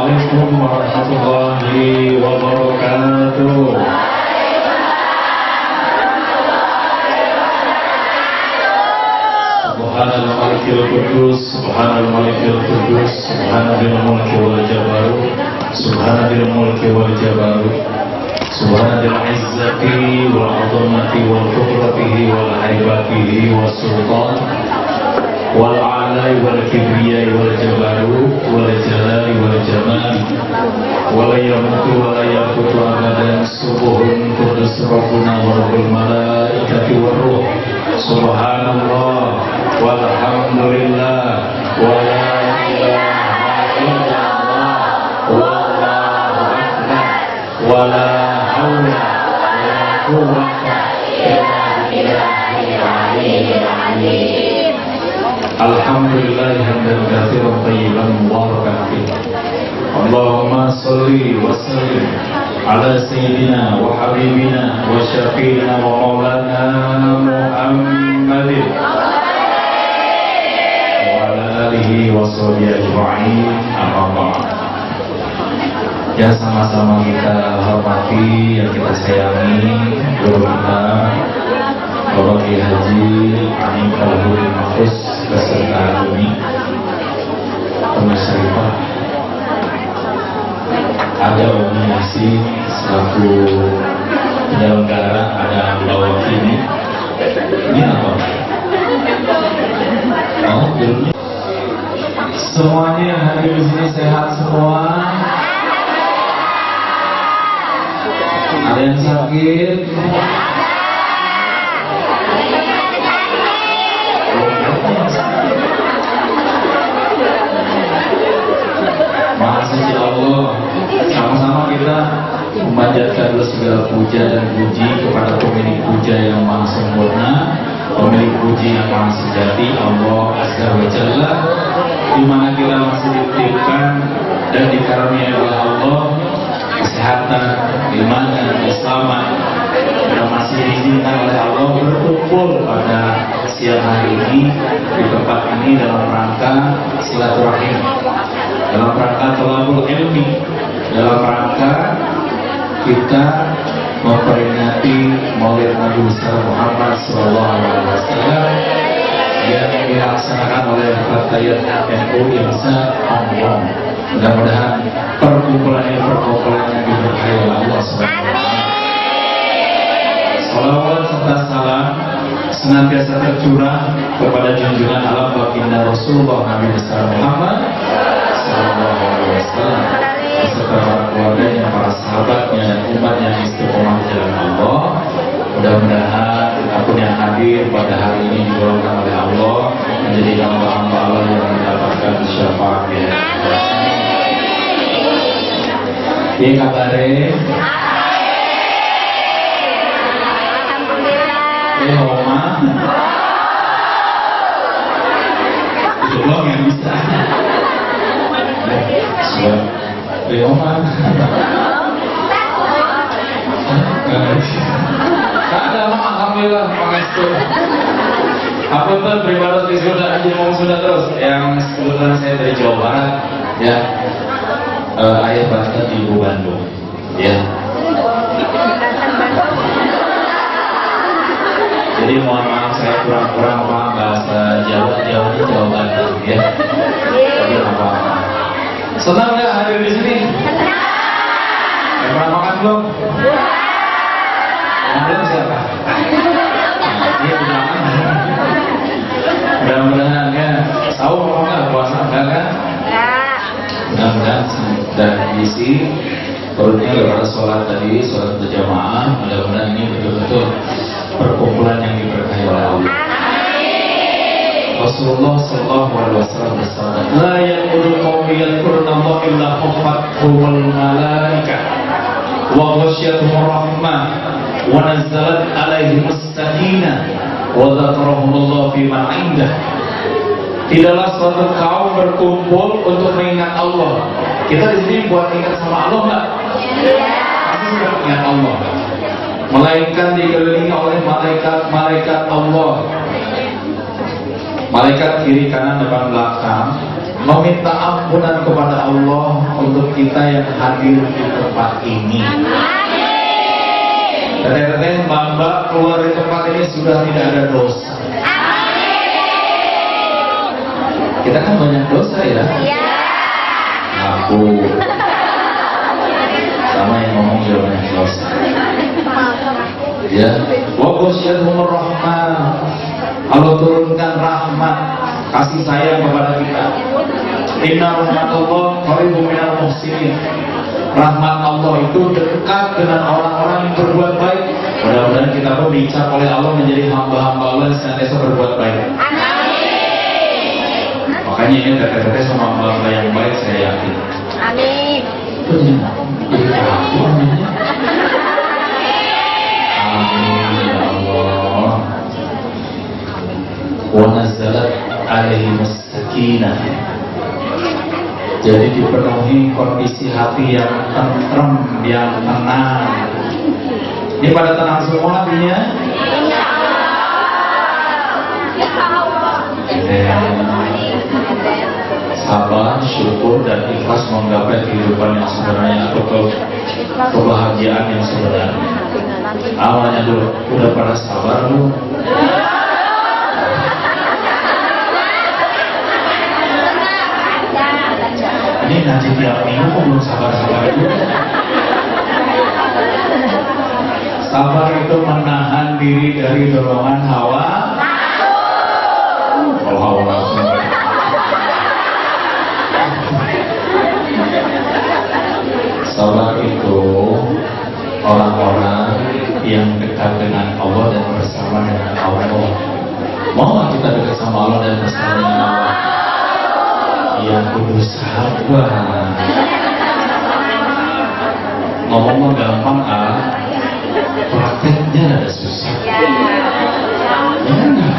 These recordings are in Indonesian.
Assalamualaikum warahmatullahi wabarakatuh. Subhanal Malikil Qudus, Subhanal Malikil Qudus, Subhanal Mulki wal Jabarut, Subhanal Mulki wal Jabarut, Subhanal Izzati wal Azamati wal Qudratihi wal Haibatihi wal Sultan wal Alai wal Kibriyai wal Jabarut wal Jalali wal Jamal wal Yamutu wal Yakutu abadan. Subuhun Qudus Rabbuna wa Rabbul Malaikati wa Ruh. Subhanallah walhamdulillah wa la ilaha illallah wallahu akbar wa la haula wa la quwwata illa billahil aliyyil. Alhamdulillah hamdan katsiran thayyiban mubarakan fihi. Allahumma sholli wa sallim ala sayyidina wa habibina wa syafiina wa maulana Muhammadin wa ala alihi wa sahbihi ajma'in. Amma ba'd. Ya, sama-sama kita hormati, yang kita sayangi guru kita Bapak Kiai Haji Amin Kalburi Mahfuz beserta Umi Pemirsa, ada Umi Yasi selaku penyelenggara, ada Bawa Kini. Ini apa? Oh, judulnya. Semuanya yang hadir di sini sehat semua. Ada yang sakit? Makasih Allah. Sama-sama kita memanjatkan segala puja dan puji kepada pemilik puja yang maha sempurna, pemilik puji yang maha sejati, Allah Azza wa Jalla, di mana kita masih diberikan dan dikaruniai oleh Allah kesehatan, iman, keselamatan, dan masih diizinkan oleh Allah berkumpul pada siang hari ini di tempat ini dalam rangka silaturahim, dalam rangka thalabul ilmi, dalam rangka kita memperingati Maulid Nabi besar Muhammad SAW yang dilaksanakan oleh Fatayat NU Insa Hongkong. Mudah-mudahan perkumpulan yang diberkahi oleh Allah SWT. Salawat serta salam senantiasa tercurah kepada junjungan alam baginda Rasulullah Nabi besar Muhammad SAW beserta para keluarganya, para sahabatnya, dan umat yang istiqomah di jalan Allah. Mudah-mudahan kita pun yang hadir pada hari ini digolongkan oleh Allah menjadi hamba-hamba Allah yang mendapatkan syafaatnya. Ini kabarnya. Ini Oma. Itu belum yang bisa. Sudah. Oma. Ada alhamdulillah pangestu. Apa tuh beribadah di sudah ngomong sudah terus. Yang kebetulan saya dari Jawa Barat, ya. Ayah bahasa di Ibu Bandung, ya. Jadi mohon maaf saya kurang paham bahasa Jawa Bandung, ya. Tapi apa-apa. Senang nggak hadir di sini? Pernah makan belum? Belum siapa? Ini belakang. Mudah-mudahan ya. Sahur mau nggak, puasa enggak kan? Mudah-mudahan sudah diisi perutnya daripada sholat tadi, sholat berjamaah. Mudah-mudahan ini betul-betul perkumpulan yang diberkahi oleh Allah. Rasulullah Sallallahu Alaihi Wasallam bersabda, "La yaqulu qawmi yadhkuruna Allah illa khaffathumul malaika wa ghasyiyatuhur rahmah wa nazzalat alaihimus sakinah wa dzakarahumullah fi man 'indah." Tidaklah suatu kaum berkumpul untuk mengingat Allah. Kita di sini buat ingat sama Allah nggak? Pasti sudah ingat Allah. Melainkan dikelilingi oleh malaikat Allah. Malaikat kiri kanan depan belakang meminta ampunan kepada Allah untuk kita yang hadir di tempat ini. Teteh-teteh, mbak-mbak keluar dari tempat ini sudah tidak ada dosa. Kita kan banyak dosa ya. Aku sama yang ngomong juga banyak dosa. Ya, wa ghasyiyatuhumur rahmah. Allah turunkan rahmat, kasih sayang kepada kita. Inna rahmatullah qaribun minal muhsinin. Rahmat Allah itu dekat dengan orang-orang yang berbuat baik. Mudah-mudahan kita pun dicap oleh Allah menjadi hamba-hamba Allah yang senantiasa berbuat baik. Makanya ini teteh-teteh sama hamba-hamba yang baik, saya yakin. Amin. Jadi aku namanya. Amin ya Allah. Wa nazzalat alaihimus sakinah. Jadi dipenuhi kondisi hati yang tentrem, yang tenang. Ini pada tenang semua hatinya? Sabar, syukur, dan ikhlas menggapai kehidupan yang sebenarnya atau kebahagiaan yang sebenarnya. Awalnya dulu, udah pada sabar lu? Ini ngaji tiap minggu kok belum sabar-sabar juga. Sabar itu menahan diri dari dorongan hawa. Kalau hawa nafsu. Sabar itu orang-orang yang dekat dengan Allah dan bersama dengan Allah. Mau kita dekat sama Allah dan bersama dengan Allah? Ya kudu sabar. Ngomong gampang prakteknya ada susah. Ya enggak?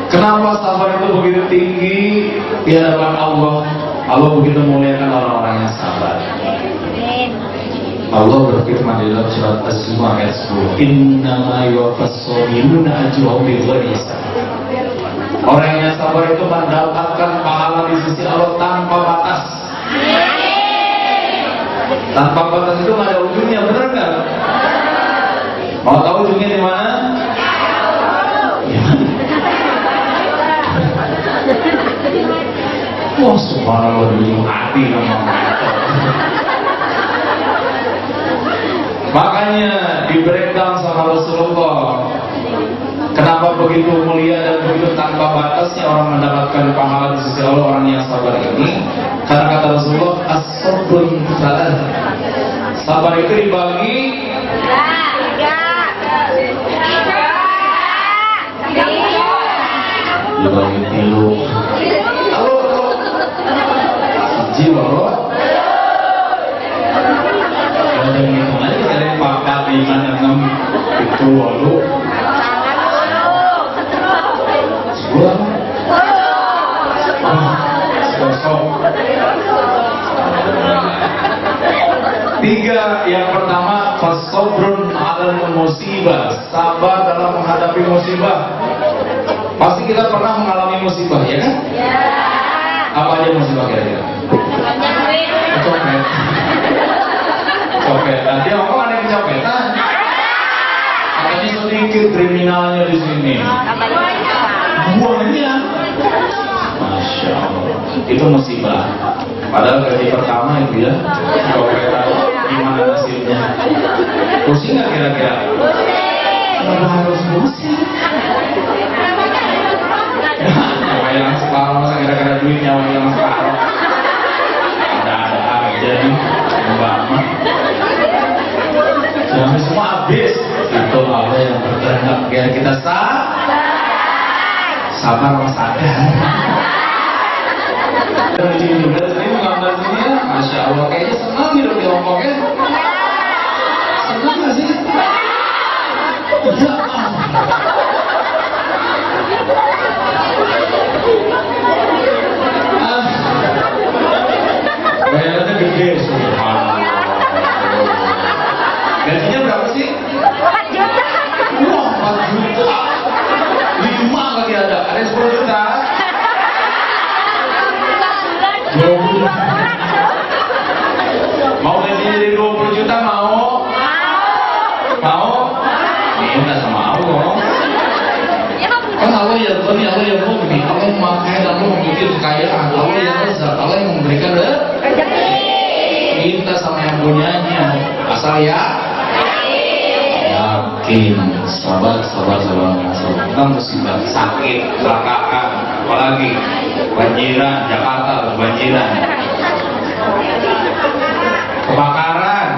Kenapa sabar itu begitu tinggi di hadapan Allah? Allah begitu muliakan orang-orang yang sabar. Allah berfirman di dalam surat Az-Zumar ayat 10, Innama yuwaffas sabiruna ajrahum bighairi hisab. Orang yang sabar itu mendapatkan pahala di sisi Allah tanpa batas. Tanpa batas itu nggak ada ujungnya, benar nggak? Mau tahu ujungnya di mana? Ya. Wah, subhanallah, di ujung hati namanya. Makanya di breakdown sama Rasulullah. Kenapa begitu mulia dan begitu tanpa batasnya orang mendapatkan pahala di sisi Allah orang yang sabar ini? Karena kata Rasulullah, as-sabrun salat. Sabar itu dibagi tilu. Halo. Jiwa loh. Ada yang hitung aja dari 4, 5, 6 itu lalu. Tiga, yang pertama fasobrun alal musibah, sabar dalam menghadapi musibah. Pasti kita pernah mengalami musibah, ya kan? Ya. Apa aja musibah kira-kira? Copet. Copet. Nanti orang ada yang copetan. Katanya sedikit kriminalnya di sini. Buahnya, Masya Allah, itu musibah. Padahal gaji pertama itu ya, copetan, gimana nasibnya? Pusing nggak kira-kira? Kenapa harus pusing? Nyawa yang separuh, masa kira-kira duit nyawa yang separuh? Ada aja nih, mbak. Jangan semua habis. Itu Allah yang berkehendak biar kita sabar sadar. Dari juga sini gambar sini ya, Masya Allah, kayaknya senang hidup di Hongkong ya. Senang gak sih? Ya bayarannya gede, subhanallah. Gajinya berapa sih? 4 juta. Wah, 4 juta. 5 lagi ada kekayaan, Allah yang rezak, Allah yang memberikan rezeki. Minta sama yang punyanya, asal yakin, sabar. Kita musibah, sakit, kecelakaan, apalagi banjiran, Jakarta banjiran, kebakaran,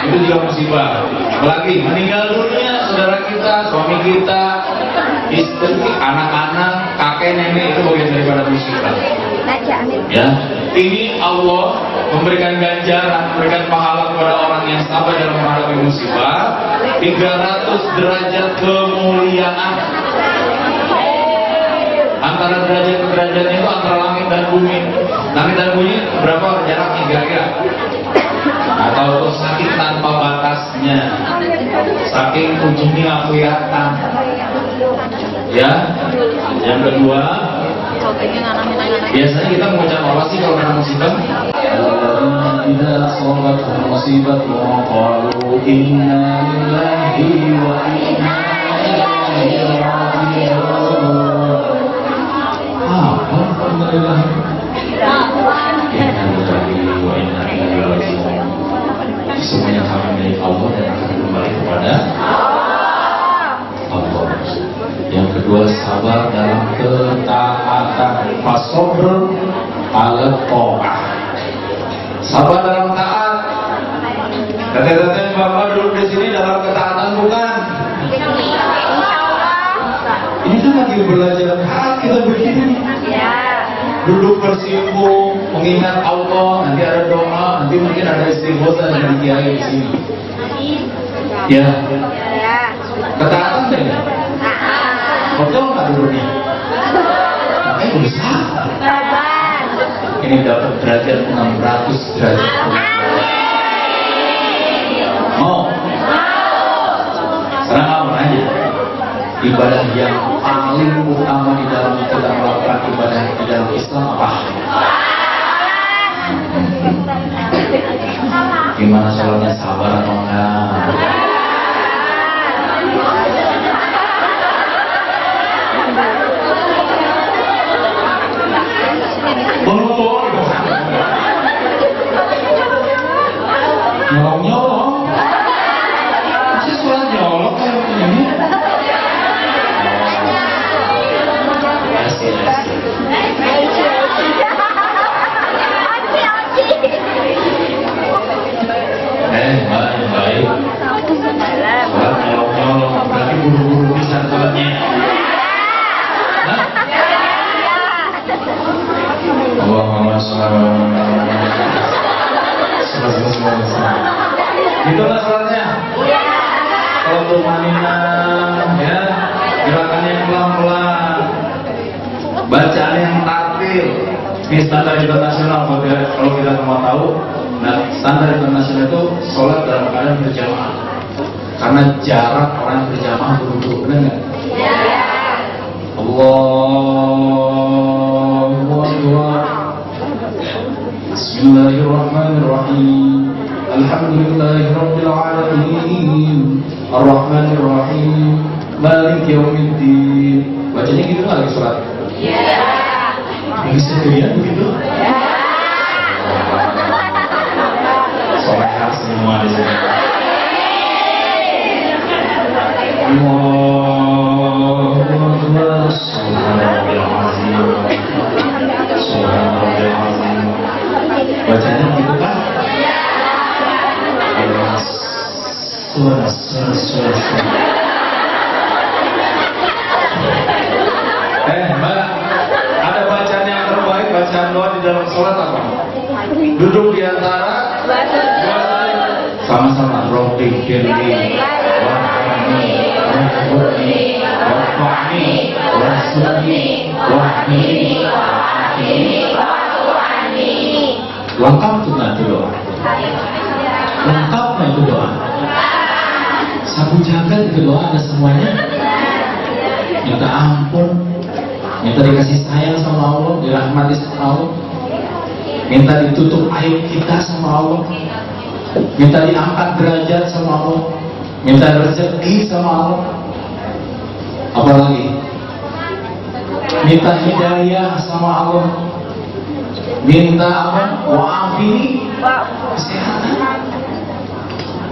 itu juga musibah. Apalagi meninggal dunia saudara kita, suami kita, istri, anak-anak, kakek, nenek, itu bagian daripada musibah. Ya, ini Allah memberikan ganjaran, memberikan pahala kepada orang yang sabar dalam menghadapi musibah, 300 derajat kemuliaan. Antara derajat ke derajatnya itu antara langit dan bumi. Langit dan bumi berapa jaraknya kira-kira? Atau sakit tanpa batasnya, saking ujungnya nggak kelihatan. Ya, yang kedua, biasanya kita mengucap apa sih kalau kena musibah? Tidak sholat musibah, qalu inna lillahi wa inna ilaihi raji'un. Apa? Semuanya kami milik Allah dan akan kembali kepada Allah. Yang kedua, sabar dalam ketaatan. Fasabr ala ta'ah. Sabar dalam taat. Kata-kata Bapak duduk di sini dalam ketaatan bukan? Ini kan lagi belajar taat kita begini. Duduk bersimpu, mengingat Allah, nanti ada doa, nanti mungkin ada istighosah dari kiai di sini. Ya. Ketaatan tidak? Betul nggak duduknya? Makanya berusaha. Ini dapat derajat 600 derajat. Mau? Sekarang kamu aja. Ibadah yang paling utama di dalam kita melakukan ibadah di dalam Islam apa? Gimana soalnya, sabar atau enggak? Nyolong-nyolong. Masih sholat nyolong kayak begini. Baik. Sholat nyolong-nyolong, berarti buru-buru bisa sholatnya. Allahumma sholli Itulah sholatnya. Kalau bermainah, ya, gerakannya pelan-pelan, bacaan yang tartil. Ini standar internasional. Kalau kita mau tahu, nah standar internasional itu sholat dalam keadaan berjamaah. Karena jarak orang berjamaah buru-buru, benar nggak? Allahu Akbar. Bismillahirrahmanirrahim. Alhamdulillahirabbil alamin. Arrahmanirrahim. Maliki yaumiddin. Bacanya gitu nggak lagi sholat? Iya. Bisa kalian begitu? Iya. Solehah semua di sini. Allahu Akbar. Subhanallahil azim. Subhanallahil azim. Bacanya gitu kan? Suara. Mbak, ada bacaan yang terbaik, bacaan doa di dalam sholat apa? Duduk di antara sama-sama. Rabbi firli warhamni warhamni warhamni warhamni warhamni. Lengkap tuh nanti doa. Lengkap nggak itu doa? Sabu jagat itu doa ada semuanya. Minta ampun, minta dikasih sayang sama Allah, dirahmati sama Allah, minta ditutup aib kita sama Allah, minta diangkat derajat sama Allah, minta rezeki sama Allah. Apalagi minta hidayah sama Allah, minta apa? Wa'afini, kesehatan,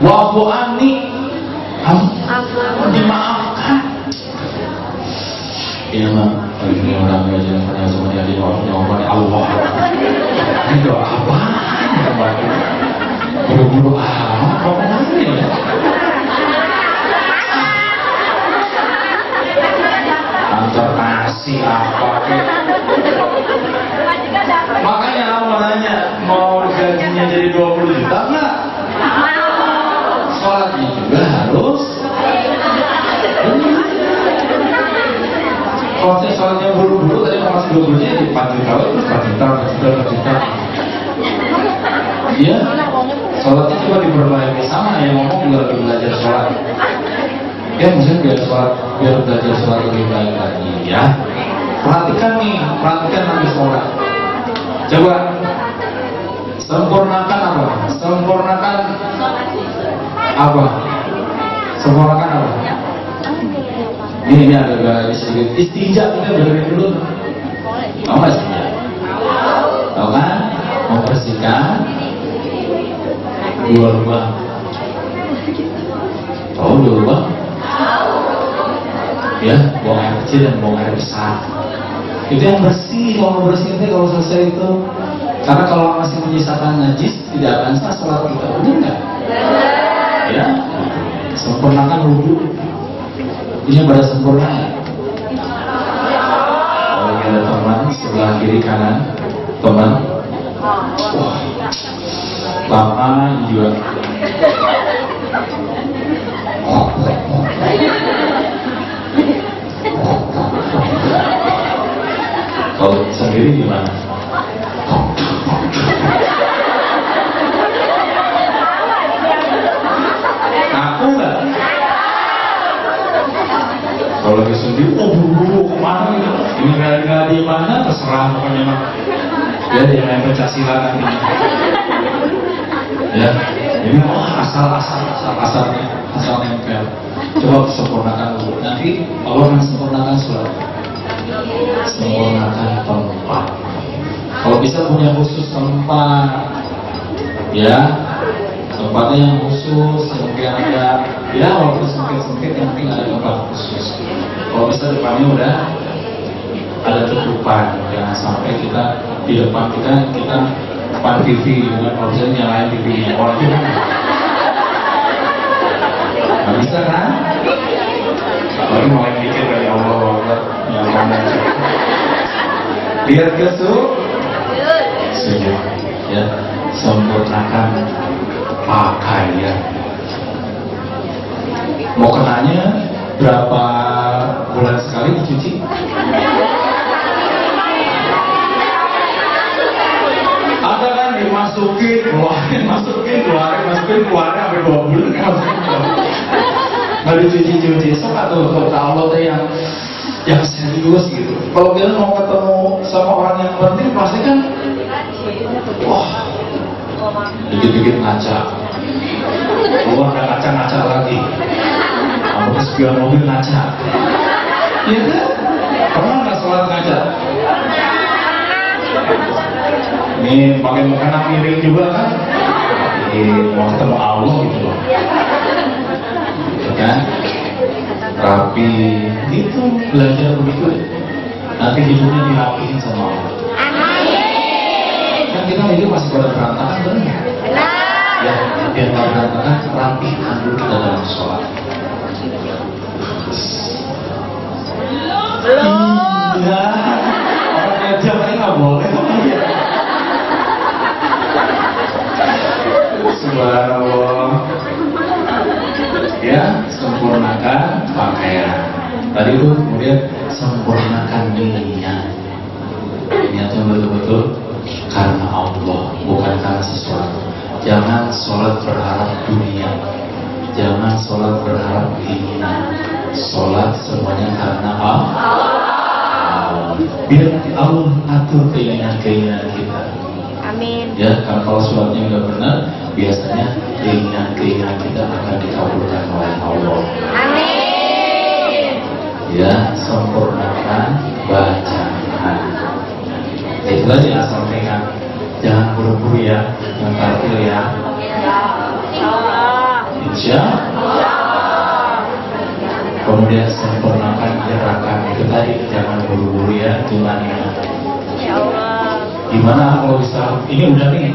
wa'fu anni, dimaafkan. Ini mah ini orang aja yang semua jadi orang Allah. Ini doa apa? Buru-buru apa namanya? Antar kasih apa ke? Makanya mau nanya, mau gajinya jadi 20 juta nggak? Sholatnya juga harus. Kalau saya sholatnya buru-buru, tadi kalau masih 20 juta jadi 4 juta, 4 juta, 4 juta. Iya, sholatnya coba diperbaiki, sama yang ngomong juga lagi belajar sholat. Ya mungkin biar belajar sholat lebih baik lagi ya. Perhatikan nanti sholat. Coba sempurnakan apa? Sempurnakan apa? Ini ada sedikit istinja, kita dengerin dulu. Tahu nggak istinja? Tahu kan? Membersihkan dua lubang. Tahu dua lubang? Ya, buang air kecil dan buang air besar. Itu yang bersih. Kalau bersih itu kalau selesai itu, karena kalau masih menyisakan najis tidak akan sah sholat kita. Benar nggak? Ya, sempurnakan wudhu. Ini pada sempurna ya. Kalau ada teman sebelah kiri kanan, teman, lama juga. Kalau sendiri gimana? Aku nggak? Kalau lagi sendiri, buru-buru kemana gitu? Ini nggak di mana, terserah pokoknya mah. Ya, dia main Pancasila nanti. Ya, ini asal nempel. Coba sempurnakan dulu. Nanti Allah akan sempurnakan surat. Sempurnakan tempat. Kalau bisa punya khusus tempat, ya tempatnya yang khusus, yang mungkin ada, ya walaupun sempit yang penting ada tempat khusus. Kalau bisa depannya udah ada tutupan, jangan sampai kita di depan kita depan TV dengan kalau bisa nyalain TV-nya orang itu kan nggak bisa kan? Apalagi mau yang mikir dari Allah yang ngomong lihat ke sujud ya, sempurnakan pakaian. Mau kenanya berapa bulan sekali dicuci? Ada kan dimasukin, keluarin, keluarin sampai 2 bulan nggak dicuci-cuci. So atau Allah tuh yang serius gitu. Kalau kita mau ketemu sama orang yang penting pasti kan wah dikit-dikit ngaca, keluar ada ngaca lagi, sampai sepion mobil ngaca. Iya kan? Pernah nggak sholat ngaca? Ini pakai mukena miring juga kan? Mau ketemu Allah gitu loh. Kan? Rapi, itu belajar begitu. Nanti hidupnya dirapihin sama Allah. Kan kita hidup masih pada berantakan, benar? Ya, biar nggak berantakan, rapikan dulu kita dalam sholat. Belum. Ya, orang kerja ini nggak boleh. Subhanallah. Ya, sempurnakan pakaian. Tadi itu kemudian sempurnakan niat. Niatnya betul-betul karena Allah, bukan karena sesuatu. Jangan sholat berharap dunia, jangan sholat berharap keinginan. Sholat semuanya karena Allah. Biar Allah atur keinginan-keinginan kita. Amin. Ya, karena kalau sholatnya nggak benar, biasanya keinginan-keinginan kita akan dikabulkan oleh Allah. Amin. Ya, sempurnakan baca. Gimana kalau bisa? Ini udah nih,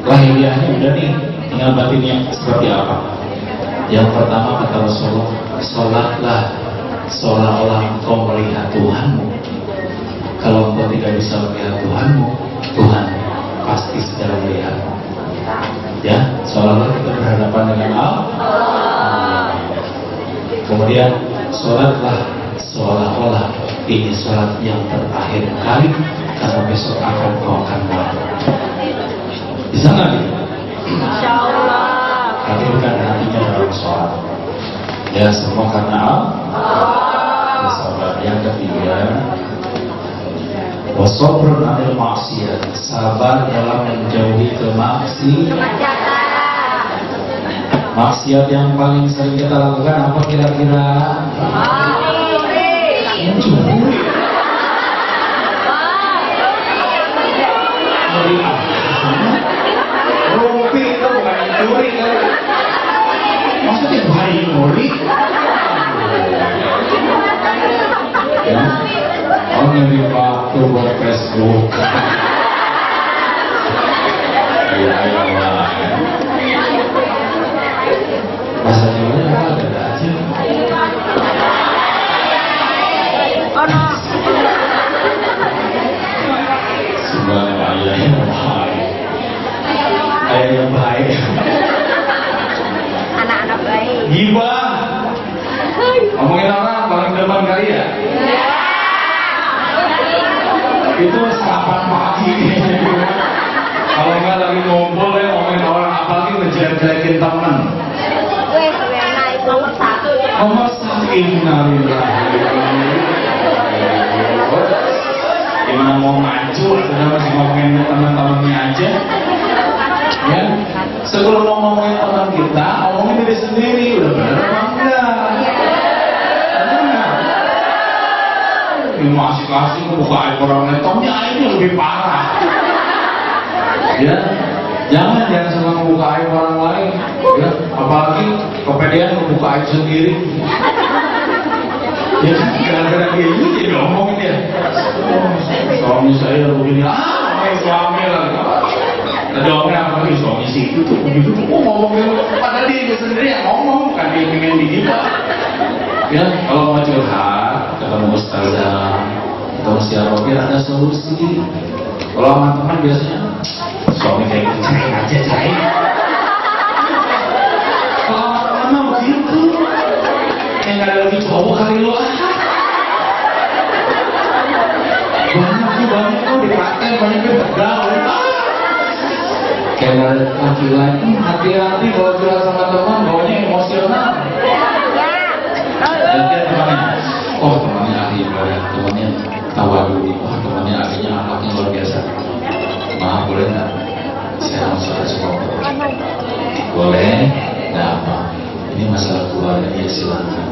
lahiriahnya udah nih, tinggal batinnya seperti apa? Yang pertama kata Rasulullah, sholatlah seolah-olah engkau melihat Tuhanmu. Kalau engkau tidak bisa melihat Tuhanmu, Tuhan pasti sedang melihatmu. Ya, seolah-olah kita berhadapan dengan Allah. Kemudian sholatlah seolah-olah ini sholat yang terakhir kali, karena besok kau akan mati. Bisa nggak gitu? Insya Allah. Hadirkan hatinya dalam sholat. Ya, semua karena Allah. Sabar. Yang ketiga, wasobrun anil maksiat, sabar dalam menjauhi maksiat yang paling sering kita lakukan apa kira-kira? Mencuri. Rumpi itu bukan mencuri kan? Maksudnya bayi nyuri? Ya, oh nyuri waktu buat Facebook. Ya, bahasa Jawa ada aja. Oh no. Sebuah ayah yang baik. Ayah yang baik. Anak-anak baik. Gibah. Ngomongin orang paling depan kali ya. Itu sarapan pagi. Kalau nggak lagi ngumpul ya ngomongin orang, apalagi ngejelek-jelekin teman. Weh, Wena itu nomor 1. Nomor 1 innalillahi. Gimana mau maju, sudah masih ngomongin teman-temannya aja. Ya, sebelum ngomongin teman kita, ngomongin diri sendiri, udah benar apa enggak? Ini masih kasih buka aib orang lain, tapi aibnya lebih parah. Ya, jangan selalu membuka aib orang lain. Ya, apalagi kepedean membuka aib sendiri. Ya kan, gara-gara dia ini jadi ngomongin dia. Suami saya begini, ngomongin suami lagi. Tadi ngomongin apa lagi, suami sih itu tuh begitu. Ngomongin, padahal dia sendiri yang ngomong, bukan dia pengen digibah. Ya, kalau mau curhat, ketemu ustazah, ketemu siapa, biar ada solusi. Kalau sama teman biasanya, suami kayak gitu, cerain aja, cerain. Kalau sama teman mah begitu, kayak gak ada lagi cowok kali lu. Banyak tuh di praktek, banyak tuh tegang. Kayak gak ada laki lagi, hati-hati kalau curhat sama teman, bawanya emosional. Dan dia temannya, oh temannya ahli ibadah, temannya tawadhu, oh temannya ahlinya anaknya luar biasa. Maaf, boleh nggak? Saya mau sholat semua. Boleh? Nggak apa. Ini masalah keluarga, ya silakan.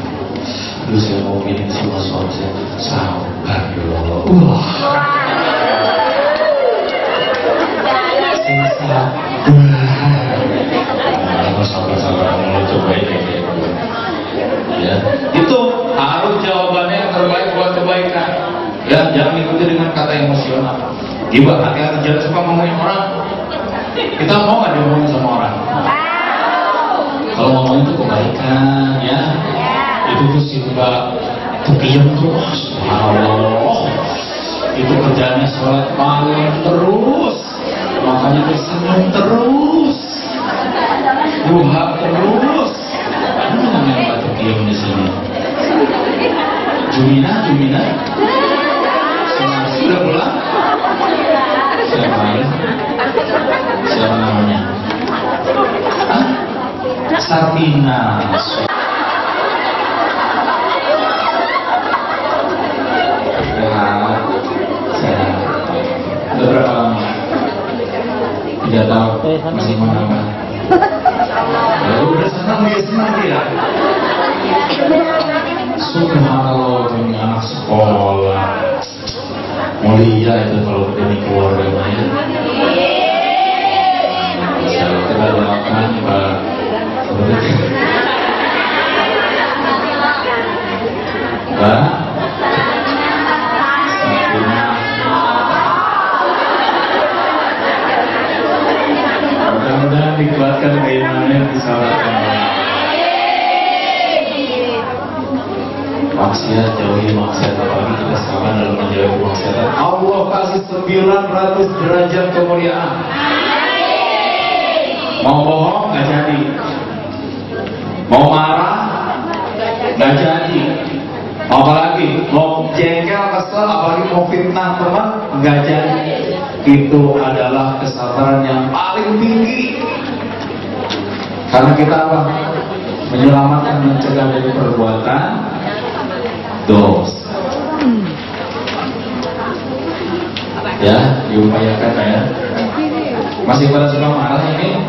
Dulu saya mau ngomongin semua soal saya, sabar dulu. Sabar mau cobain kayak gitu. Ya, itu harus jawabannya yang terbaik buat kebaikan. Ya, jangan ikuti dengan kata emosional. Gibah, hati-hati, jangan suka ngomongin orang. Kita mau nggak diomongin sama orang? Kalau ngomongin itu kebaikan, ya. Itu tuh si Mbak Tukiyem tuh, subhanallah. Itu kerjanya sholat malam terus, makanya tersenyum terus, duha terus. Ini namanya Mbak Tukiyem di sini. Jumina. Sudah pulang? Siapa namanya? Hah? Sartina. Sehat. Udah berapa lama? 3 tahun. Masih mau nambah? Ya udah senang dia. Subhanallah, ini anak sekolah. Mulia itu kalau ini keluarga lain. Kita doakan Pak. Pak. maksiat, jauhi maksiat, apalagi kita sekarang dalam menjauhi maksiat. Allah kasih 900 derajat kemuliaan. Mau bohong nggak jadi, mau marah nggak jadi, apalagi mau jengkel kesel, apalagi mau fitnah teman nggak jadi. Itu adalah kesabaran yang paling tinggi. Karena kita apa? Menyelamatkan, mencegah dari perbuatan dosa. Ya, diupayakan ya. Masih pada suka marah ini?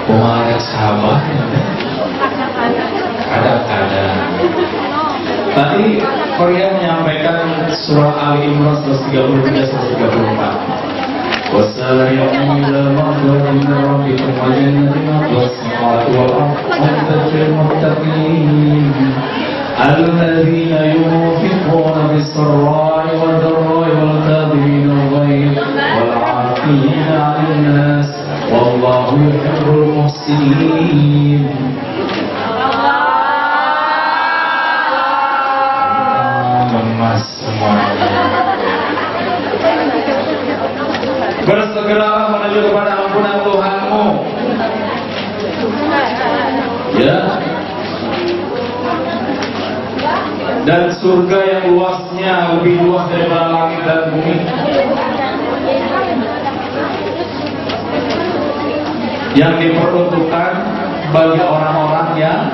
Pemarah sahabat. Kadang-kadang. Tadi Korea menyampaikan surah Ali Imran 133-134. Wasari'u ila maghfiratin min rabbikum wa jannatin 'arduha as-samawati wal ardu u'iddat lil muttaqin alladzina yunfiquna bis-sarra'i wad-dharra'i wal kadhimina al-ghayz wal 'afina 'anil nas wallahu yuhibbul muhsinin. Lemas semuanya. Bersegeralah menuju kepada ampunan Tuhanmu. Ya. Dan surga yang luasnya lebih luas daripada langit dan bumi. Yang diperuntukkan bagi orang-orang yang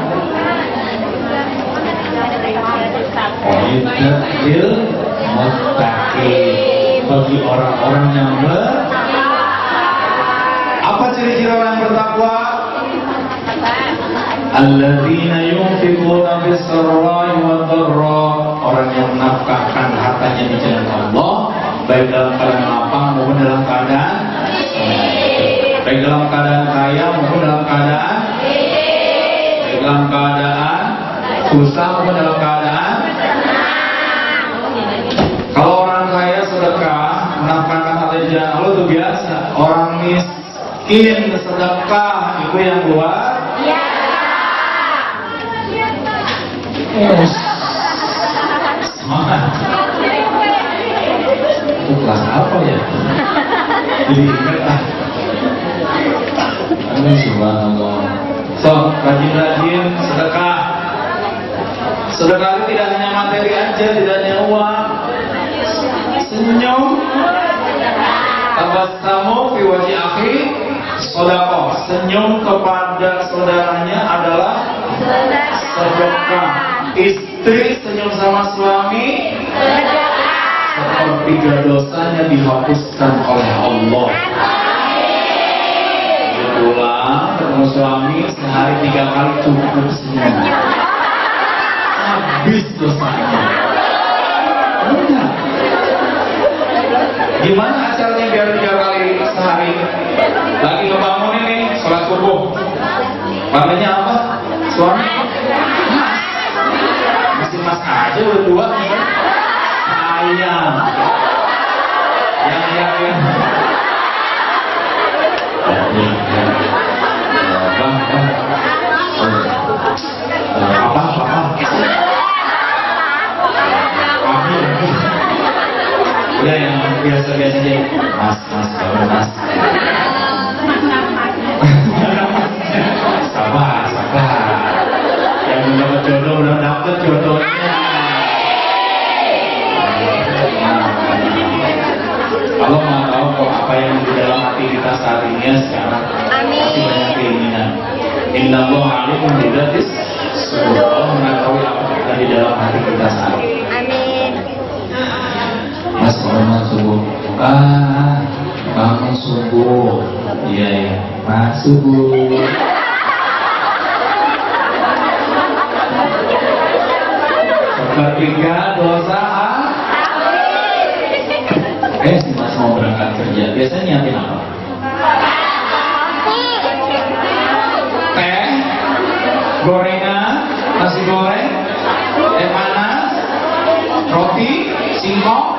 Muttaqil muttaqin, bagi orang-orang yang apa ciri-ciri orang yang bertakwa? Alladzina yunfiquna bis-sarra'i wad-dharra, orang yang menafkahkan hartanya di jalan Allah, baik dalam keadaan lapang maupun dalam keadaan baik dalam keadaan kaya maupun dalam keadaan baik dalam keadaan susah maupun dalam keadaan. Kalau orang kaya sedekah menafkahkan harta di jalan Allah itu biasa. Orang miskin sedekah itu yang luar semangat. Itu kelas apa ya? Jadi ingat lah. Subhanallah. So, rajin-rajin sedekah. Sedekah itu tidak hanya materi aja, tidak hanya uang. Senyum, tabassamu fi wajhi akhi sedekah. Senyum kepada saudaranya adalah sedekah. Istri senyum sama suami, sepertiga dosanya dihapuskan oleh Allah. Pulang ketemu suami sehari 3 kali cukup senyum, habis dosanya. Benar. Gimana acaranya biar 3 kali sehari? Lagi ngebangun ini sholat subuh, panggilnya apa? Suami? Masih mas aja udah tua. Sayang. Yang udah yang biasa-biasa aja. Mas, mas. Sabar. Yang belum dapat jodoh, belum dapat jodohnya. Allah Maha tahu kok apa yang di dalam hati kita saat ini sekarang. Masih banyak keinginan. Innallaha alimun bidzatis sudur. Allah mengetahui apa yang di dalam hati kita saat ini. Amin. Mas bangun subuh. Bangun subuh. Iya ya. Mas subuh. Sepertiga dosa. Si Mas mau berangkat kerja, biasanya nyiapin apa? Teh, gorengan, nasi goreng, teh panas, roti, singkong.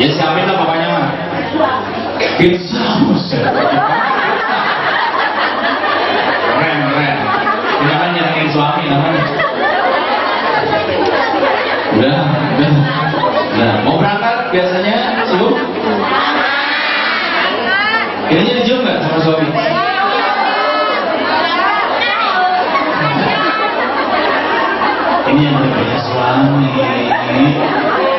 Ya siapin lah pokoknya mah. Pizza, keren. Kita kan nyenengin suami. biasanya cium? Kayaknya dicium nggak sama suami? Ini yang belum punya suami,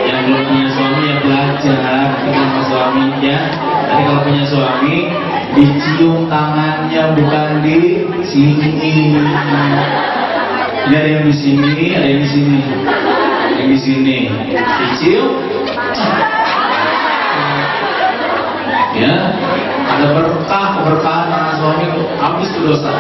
yang belum punya suami ya belajar sama suami ya. Tapi kalau punya suami, dicium tangannya bukan di sini. Ini ada yang di sini, ada yang di sini, yang di sini. Dicium, ya. Ada berkah, keberkahan tangan suami habis ke dosa.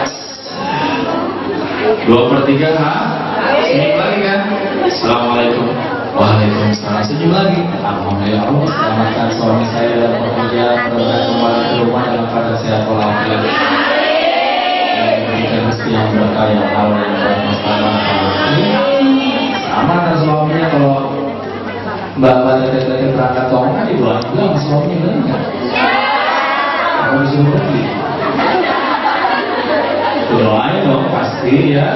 2/3 ha? Senyum lagi kan? Assalamualaikum. Waalaikumsalam. Senyum lagi. Alhamdulillah Allah selamatkan suami saya dalam pekerjaan, mudah-mudahan kembali ke rumah dalam keadaan sehat walafiat. Dan memberikan rezeki yang berkah yang halal yang bermasalah. Sama kan suaminya kalau mbak-mbak tete-tete berangkat ke rumah dibuang juga sama suaminya benar nggak? Kalau disuruh pergi. Doain dong pasti ya.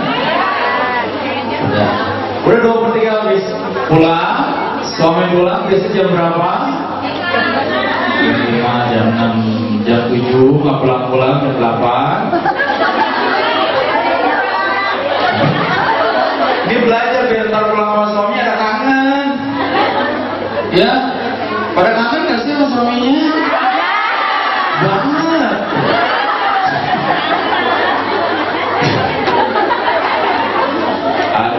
Udah 2/3 habis. Pulang, suami pulang biasanya jam berapa? Jam 5, jam 6, jam 7, nggak pulang-pulang jam 8. Ini belajar biar ntar pulang sama suaminya ada kangen. Ya, pada kangen nggak sih sama suaminya? Banget.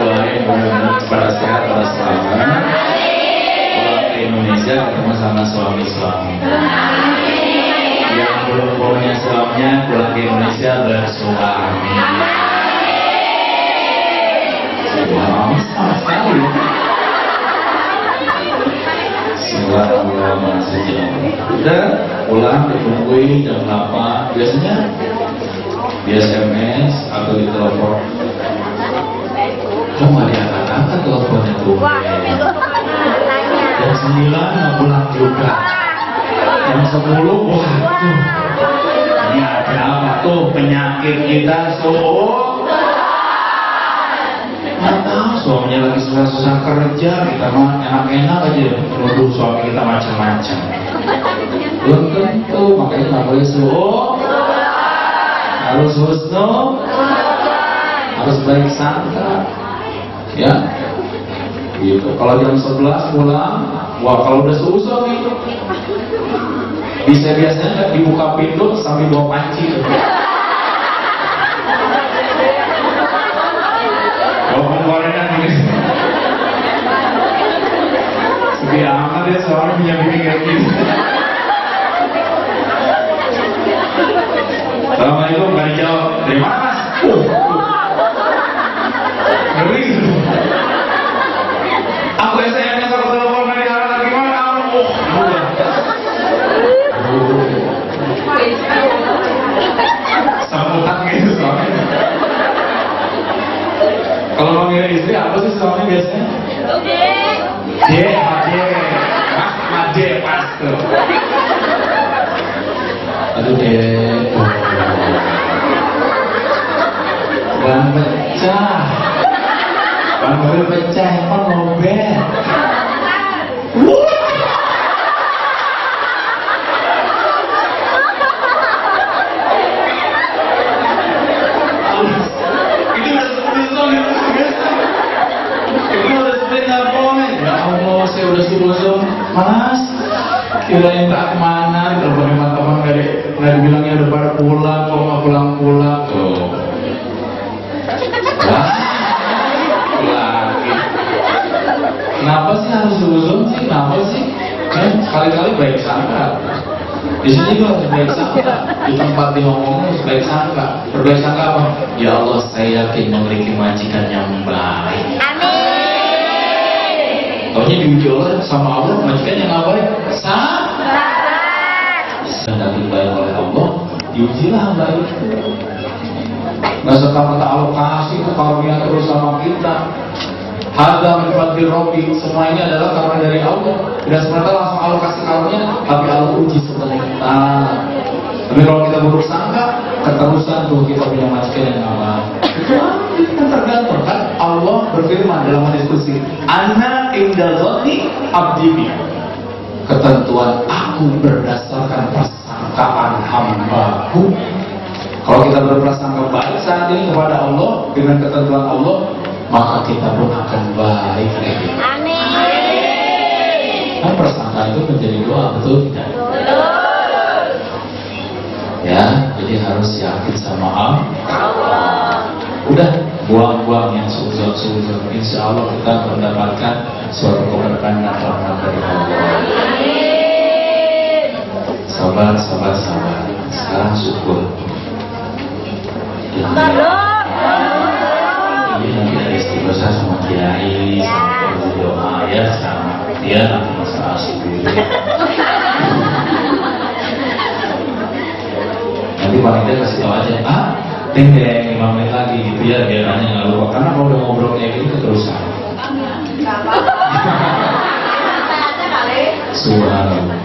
Doain benar-benar pada sehat, pada selamat. Pulang ke Indonesia ketemu sama suami-suami. Yang belum punya suaminya pulang ke Indonesia bersuami. Wow, sama sekali. Silahkan saja. Udah pulang ditungguin jam 8. Biasanya di SMS atau di telepon. Kok nggak diangkat-angkat teleponnya tuh? Jam 9 nggak pulang juga. Jam 10, waduh. Ini ada apa tuh penyakit kita nggak tahu suaminya lagi susah-susah kerja, kita mah enak-enak aja nuduh suami kita macam-macam. Belum tentu, makanya nggak boleh harus husnul, harus baik sangka. Ya, gitu. Kalau jam 11 pulang, wah kalau udah susah nih, biasanya nggak dibuka pintu sambil bawa panci. Kalau penggorengan ini, sedih amat ya soalnya punya bikin kayak gini. Assalamualaikum, nggak dijawab. Dari mana mas? Ngeri. Aku SMS atau telepon dari arah gimana? Sambutan gitu soalnya. Kalau manggil istri apa sih suami biasanya? Made pas tuh. Aduh ban pecah. Ban mobil pecah, handphone lobet. Ini udah seperti zone biasa. Ini udah seperti nggak. Ya Allah, saya udah subuh mas. Kirain tak kemana? Telepon teman-teman nggak dibilangnya udah pada pulang, kok nggak pulang-pulang tuh. Kenapa sih harus suzon sih? Kenapa sih? Sekali-kali baik sangka. Di sini juga harus baik sangka. Di tempat ngomong harus baik sangka. Berbaik sangka apa? Ya Allah, saya yakin memiliki majikan yang baik. Amin. Taunya diuji Allah sama Allah, majikan yang nggak baik. Sedang dibaik oleh Allah, diujilah baik. Nggak serta-merta alokasi itu karunia terus sama kita. Hadza min fadli Rabbi, semua ini adalah karunia dari Allah. Tidak semata langsung alokasi karunia, tapi Allah uji sebentar. Tapi kalau kita buruk sangka, keterusan tuh kita punya majikan yang aman. Itu tergantung kan. Allah berfirman dalam hadis qudsi, "Ana inda dzanni abdi bi." ketentuan aku berdasarkan persangkaan hambaku. Kalau kita berprasangka baik saat ini kepada Allah dengan ketentuan Allah, maka kita pun akan baik lagi. Amin. Kan persangka itu menjadi doa, betul tidak? Ya, jadi harus yakin sama Allah. Udah, buang-buang yang suzon. Insya Allah kita mendapatkan suatu keberkahan dan rahmat dari Allah. Sabar. Sekarang syukur. Ini nanti ada istighosah sama kiai, sama doa ya, sama dia nanti masalah syukur. Nanti panitia kasih tahu aja, deng 5 menit lagi gitu ya, biar nanya nggak lupa. Karena kalau udah ngobrol kayak gitu keterusan. Subhanallah.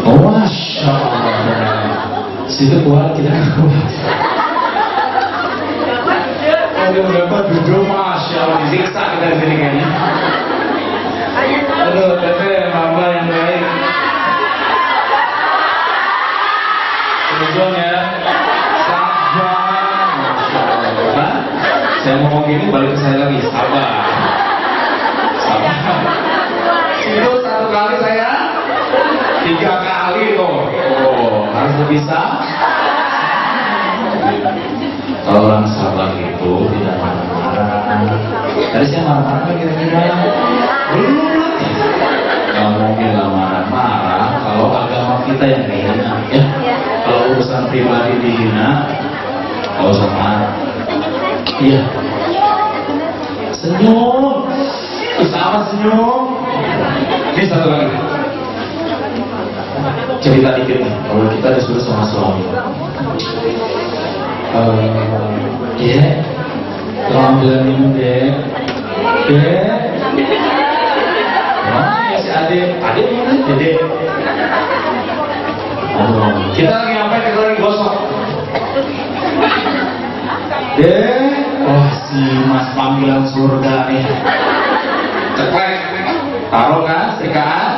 Oh, Masya Allah. Situ kuat kita kuat. Ada berapa duduk, Masya Allah, disiksa kita di sini kayaknya. Aduh, teteh, mama yang baik. Tujuan ya, sabar. Masya Allah. Saya ngomong gini balik ke saya lagi, sabar. Itu 1 kali saya 3 kali loh. Oh, harus bisa. Kalau orang sabar itu tidak marah-marah. Tadi saya marah-marah kira-kira belum lagi. Kalau mungkin nggak marah-marah, kalau agama kita yang dihina, ya. Kalau urusan pribadi dihina, kalau usah marah. Iya. Senyum. Sama senyum. Ini 1 lagi. Cerita dikit nih. Kalau kita disuruh sama suami. Dek, tolong ambil minum dek. Ya si adik mana? Dek. Kita lagi ngapain? Kita lagi gosok. Dek, wah si mas panggilan surga nih. Ceklek, taruh kan, setrikaan,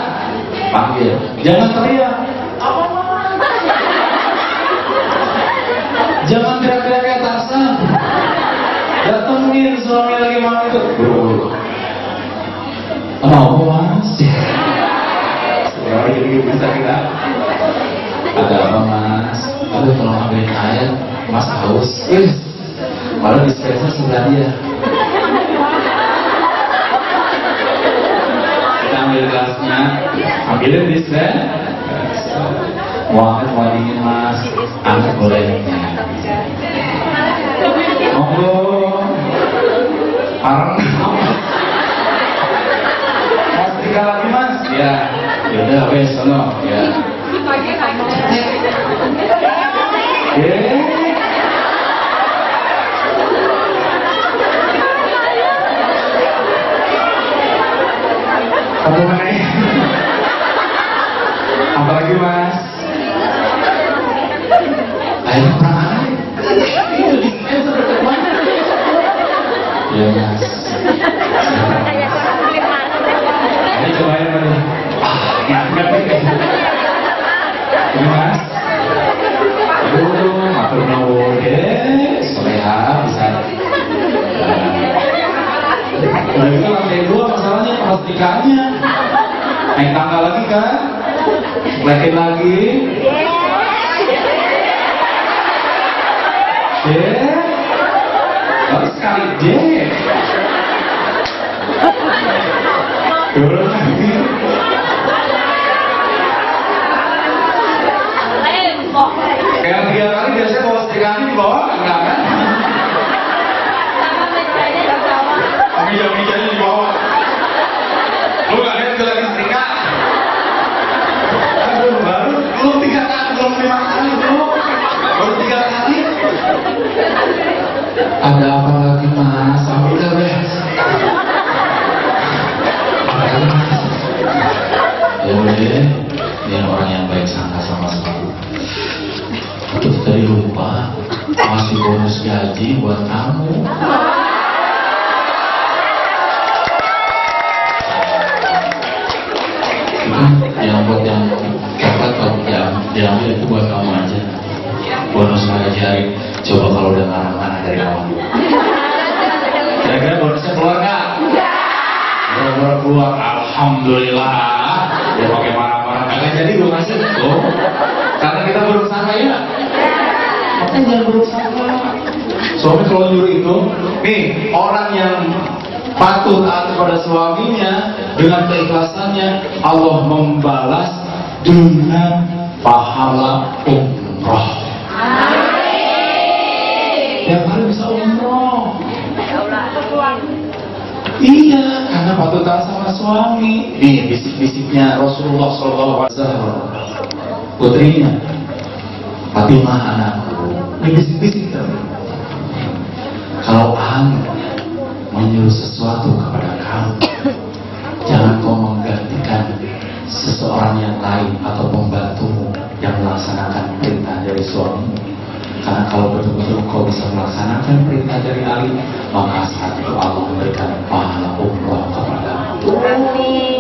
panggil. Jangan teriak. Jangan teriak-teriak kayak Tarzan. Datengin suami lagi mau itu. Bro, mau mas? Sebenarnya jadi bisa kita. Ada apa mas? Aduh, tolong ambilin air. Mas haus. Malah dispenser sebelah dia. Kita ambil gelasnya, ambilin dispenser. Mau angkat, mau dingin mas, angkat bolehnya. Monggo, parang. Mas 3 lagi mas? Ya, yaudah wes sono ya. Apa lagi? Apa lagi mas? Ayo perang. Ya mas. Ini cobain mana? Nggak. Ini mas. Aduh, matur nuwun deh. Soleha bisa. Udah gitu lantai 2 masalahnya pastikannya. Naik tangga lagi kan? Lekin lagi. Harus sekali deh. Turun lagi. Yang 3 kali biasanya bawa setrika di bawah, enggak kan? Meja-mejanya di bawah. Lu gak lihat gue lagi setrika? Aduh, belum 3 kali, belum 5 kali bro. Baru 3 kali. Ada apa lagi mas? Udah deh. Ya udah deh. Dia orang yang baik sangka sama selalu. Aku tadi lupa masih bonus gaji buat kamu. keluar, alhamdulillah. Ya pakai marah-marah, kagak jadi gue kasih loh. Karena kita berusaha ya. Makanya jangan berusaha. Suami kalau nyuruh itu, nih orang yang patuh taat kepada suaminya dengan keikhlasannya, Allah membalas dengan pahala umroh. Tiap hari bisa umroh. Iya, karena patuh taat sama suami. Nih bisik-bisiknya Rasulullah SAW, putrinya Fatimah anakku. Ini bisik-bisik tuh. Kalau kamu menyuruh sesuatu kepada kamu, jangan kau menggantikan seseorang yang lain atau pembantumu yang melaksanakan perintah dari suamimu. Karena kalau betul-betul kau bisa melaksanakan perintah dari Ali, maka saat itu Allah memberikan pahala umroh kepadamu. Amin.